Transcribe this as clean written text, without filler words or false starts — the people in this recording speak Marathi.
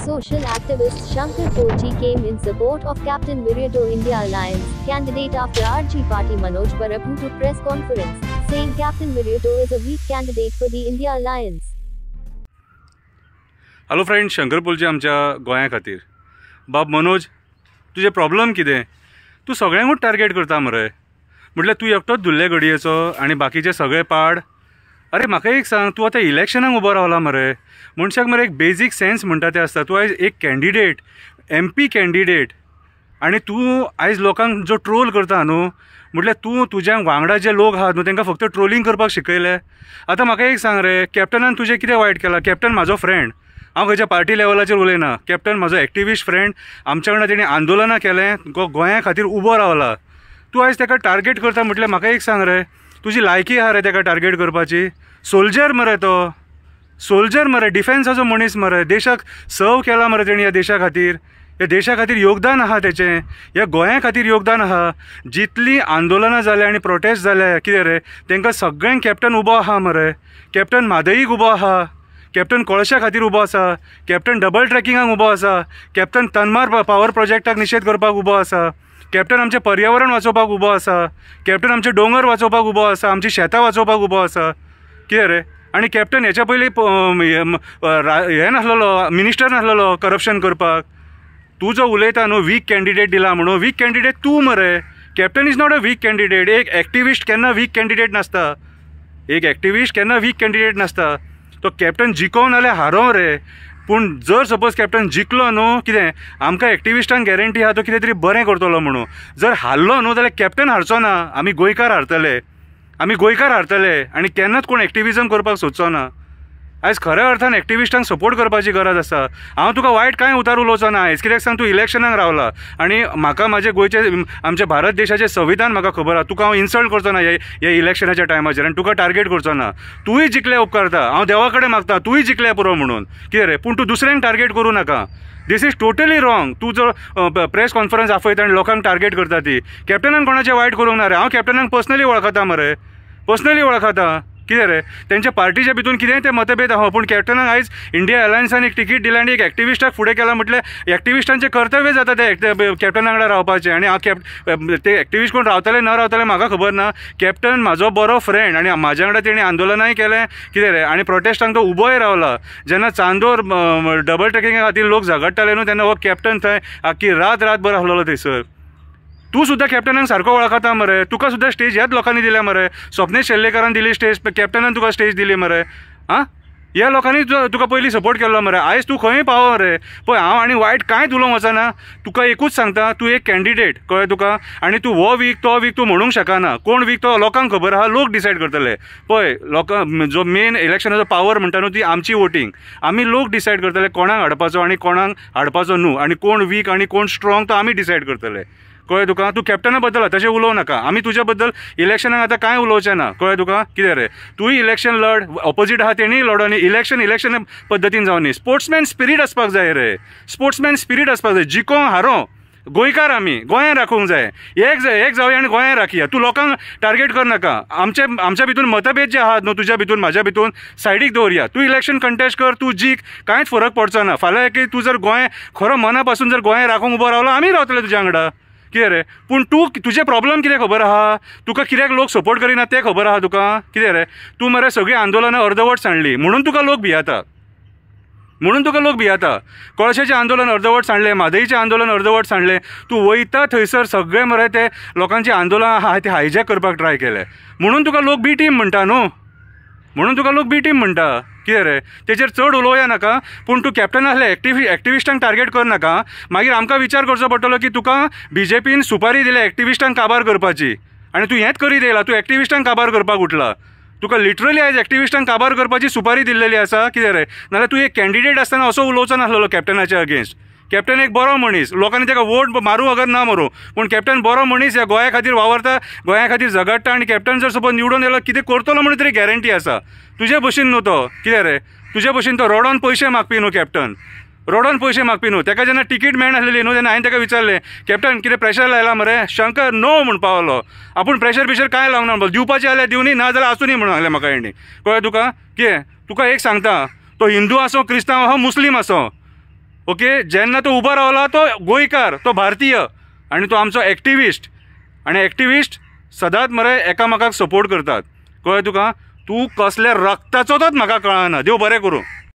Social activist Shankar Porji came in support of Captain Viruto India Alliance candidate after RG Party Manoj Barapu to press conference, saying Captain Viruto is a weak candidate for the India Alliance. Hello friend, Shankar पोलचे आमच्या गोंया खातीर. बाब मनोज, तुजे प्रॉब्लम कितें? तूं सगळ्यांकूच टार्गेट करता मरे. म्हटल्यार तूं एकटोच धुल्ले घडयेचो आनी बाकीचे सगळे पाड. अरे म्हाका एक सांग, तूं आतां इलेक्शनाक उबो रावला मरे. मनशाक मरे एक बेजीक सेन्स म्हणटा तें आसता. तूं आयज एक कॅन्डिडेट, MP कॅन्डिडेट, आनी तूं आयज लोकांक जो ट्रोल करता न्हू, म्हटल्यार तूं तुज्या वांगडा जे लोक आहात न्हू तांकां फक्त ट्रोलिंग करपाक शिकयलें. आतां म्हाका एक सांग रे, कॅप्टनान तुजें कितें वायट केलां? कॅप्टन म्हाजो फ्रेंड, हांव खंयच्या पार्टी लेवलाचेर उलयना. कॅप्टन म्हाजो एक्टिविस्ट फ्रेंड. आमच्या वांगडा तेणी आंदोलनां केलें, गोंया खातीर उबो रावला. तूं आयज ताका टार्गेट करता म्हटल्यार म्हाका एक सांग रे, तुजी लायकी आहा रे ताका टार्गेट करपाची? सोल्जर मरे तो, सोल्जर मरे, डिफेन्साचो मनीस मरे. देशाक सर्व केला मरे तेणी. ह्या देशा खातीर, ह्या देशा खातीर योगदान आहा तेचें, ह्या गोंया खातीर योगदान आहा. जितलीं आंदोलनां जाल्या आनी प्रोटेस्ट जाल्या कितें रे, तांकां सगळ्यांक कॅप्टन उबो आहा मरे. कॅप्टन म्हादईक उबो आहा, कॅप्टन कोळशा खातीर उबो आसा, कॅप्टन डबल ट्रॅकिंगाक उबो आसा, कॅप्टन तनमार पावर प्रोजेक्टाक निशेध करपाक उबो आसा, कॅप्टन आमचें पर्यावरण वाचोवपाक उबो आसा, कॅप्टन आमचे दोंगर वाचोवपाक उबो आसा, आमची शेतां वाचोवपाक उबो आसा. कितें रे? आनी कॅप्टन हेच्या पयलीं हें नासलेलो, मिनिस्टर नासलेलो करप्शन करपाक. तूं जो उलयता न्हू वीक कॅन्डिडेट दिला म्हणून, वीक कॅन्डिडेट तूं मरे. Captain is not a week candidate. एक एक्टिविस्ट केन्ना वीक कॅन्डिडेट नासता. एक एक्टिविस्ट केन्ना वीक कॅन्डिडेट नासता. तो कॅप्टन जिखो नाल्यार हारो रे. पूण जर सपोज कॅप्टन जिखलो न्हू, कितें आमकां एक्टिविस्टांक गॅरंटी आहा तो कितें तरी बरें करतलो म्हणून. जर हारलो न्हू जाल्यार कॅप्टन हारचो ना. आमी गोंयकार हारतले, आमी गोंयकार हारतले. आनी केन्नाच कोण एक्टिविजम करपाक सोदचो ना. आयज खऱ्या अर्थान एक्टिविस्टांक सपोर्ट करपाची गरज आसा. हांव तुका वायट कांय उतार उलोवचो ना आयज. कित्याक सांग, तूं इलेक्शनाक रावला आनी म्हाका म्हाजे गोंयचे, आमच्या भारत देशाचें संविधान म्हाका खबर आहा. तुका हांव इन्सल्ट करचो ना ह्या इलेक्शनाच्या टायमाचेर, आनी तुका टार्गेट करचो ना. तूंय जिखले उपकारता, हांव देवा कडेन मागता तूंय जिखल्या पुरो म्हणून. कितें रे? पूण तूं दुसऱ्यांक टार्गेट करूं नाका. दिस इज टोटली रॉंग. तूं जर प्रेस कॉन्फरन्स आफयता आनी लोकांक टार्गेट करता ती. कॅप्टनान कोणाचें वायट करूंक ना रे. हांव कॅप्टनाक पर्सनली वळखता मरे, पर्सनली वळखता. कितें रे? तेंच्या पार्टीच्या भितून कितेंय ते मतभेद आहा, पूण कॅप्टनाक आयज इंडिया अलायन्सान एक तिकीट दिलें आनी एक एक्टिविस्टाक फुडें केला म्हटल्यार एक्टिविस्टांचें कर्तव्य जाता ते कॅप्टना वांगडा रावपाचें. आनी हांव ते एक्टिविस्ट कोण रावतले न रावतले म्हाका खबर ना. कॅप्टन म्हाजो बरो फ्रेंड आनी म्हाज्या वांगडा तेणी आंदोलनाय केलें. कितें रे? आनी प्रोटेस्टांक तो उबोय रावला. जेन्ना चांदोर डबल ट्रॅकिंगा खातीर लोक झगडटाले न्हू, तेन्ना हो कॅप्टन थंय आख्खी रातभर आसलेलो थंयसर. तूं सुद्दां कॅप्टनाक सारको वळखता मरे. तुका सुद्दां स्टेज ह्याच लोकांनी दिल्या मरे. स्वप्नेश शेल्लेकरान दिली स्टेज, कॅप्टनान तुका स्टेज दिली मरे. आं, ह्या लोकांनी तुका पयलीं सपोर्ट केल्लो मरे. आयज तूं खंय पाव रे. पळय, हांव आनी वायट कांयच उलोवंक वचना. तुका एकूच सांगता, तूं एक कॅन्डिडेट, कळ्ळें तुका. आनी तूं हो वीक तो वीक तूं म्हणूंक शकना. कोण वीक तो लोकांक खबर आहा, लोक डिसायड करतले. पळय, लोकांक जो मेन इलेक्शनाचो पावर म्हणटा न्हू, ती आमची वोटींग. आमी लोक डिसायड करतले कोणाक हाडपाचो आनी कोणाक हाडपाचो न्हू. आनी कोण वीक आनी कोण स्ट्रॉंग तो आमी डिसायड करतले. कळ्ळें तुका. तूं कॅप्टना बद्दल तशें उलोवं नाका. आमी तुज्या बद्दल इलेक्शनाक आतां कांय उलोवचें ना. कळ्ळें तुका. कितें रे? तूंय इलेक्शन लड, ऑपोजीट आहा तेणीय लड, आनी इलेक्शन पद्दतीन जावं न्ही. स्पोर्ट्समॅन स्पिरीट आसपाक जाय रे. स्पोर्ट्समॅन स्पिरीट आसपाक जाय. जिको हारो गोंयकार आमी, गोंयांत राखूंक जाय. एक जावया आनी गोंयांत राखया. तूं लोकांक टार्गेट कर नाका. आमच्या भितून मतभेद जे आहात न्हू, तुज्या भितून म्हाज्या भितून, सायडीक दवरया. तूं इलेक्शन कंटेस्ट कर, तूं जीक, कांयच फरक पडचो ना. फाल्यां की तूं जर गोंय खरो मना पासून जर गोंय राखूंक उबो रावलो, आमी रावतले तुज्या वांगडा. कितें रे? पूण तुजें प्रॉब्लम कितें खबर आहा? तुका कित्याक लोक सपोर्ट करिना तें खबर आहा तुका? कितें रे? तूं मरे सगळीं आंदोलनां अर्दवट सांडली म्हणून तुका लोक भियेता. म्हणून तुका लोक भियेता. कोळशाचें आंदोलन अर्दवट सांडलें, म्हादईचें आंदोलन अर्दवट सांडलें. तूं वयता थंयसर सगळे मरे ते लोकांचें आंदोलन आहा तें हायजॅक करपाक ट्राय केलें. म्हणून तुका लोक बी टीम म्हणटा न्हू. म्हणून तुका लोक बी टीम म्हणटा. कितें रे? तेचेर चड उलोवया नाका. पूण तूं कॅप्टन आसले एक्टिविस्टांक टार्गेट कर नाका. मागीर आमकां विचार करचो पडटलो की तुका BJPन सुपारी दिल्या एक्टिविस्टांक काबार करपाची, आनी तूं हेंच करीत येयला. तूं एक्टिविस्टांक काबार करपाक उठला. तुका लिटरली आयज एक्टिविस्टांक काबार करपाची सुपारी दिल्लेली आसा. कितें रे? नाल्यार तूं एक कॅन्डिडेट आसतना असो उलोवचो नासलेलो कॅप्टनाच्या अगेन्स्ट. कॅप्टन एक बरो मनीस, लोकांनी ताका वोट मारूं अगर ना मारूं, पूण कॅप्टन बरो मनीस, ह्या गोंया खातीर वावरता, गोंया खातीर झगडटा. आनी कॅप्टन जर सपोज निवडून येयलो कितें करतलो म्हणून तरी गॅरंटी आसा. तुजे भशेन न्हू तो. कितें रे? तुजे भशेन तो रोडोन पयशे मागपी न्हू कॅप्टन. रोडोन पयशे मागपी न्हू. ताका जेन्ना तिकीट मेळनासलेली न्हू, तेन्ना हांवें ताका विचारलें, कॅप्टन कितें प्रेशर लायला मरे? शंकर नो म्हूण पावलो. आपूण प्रेशर कांय लावंक ना. दिवपाचें जाल्यार दिवनी, ना जाल्यार आसूनी म्हणून सांगलें म्हाका हेणी. कळ्ळें तुका. कितें? तुका एक सांगता, तो हिंदू आसूं, क्रिस्तांव आसूं, मुस्लीम आसूं, ओके, जेन्ना तो उबो रावला तो गोंयकार, तो भारतीय आनी तो आमचो एक्टिविस्ट. आनी एक्टिविस्ट सदांच मरे एकामेकाक सपोर्ट करतात. कळ्ळें तुका? तूं कसल्या रक्ताचो तोच म्हाका कळना. देव बरें करूं.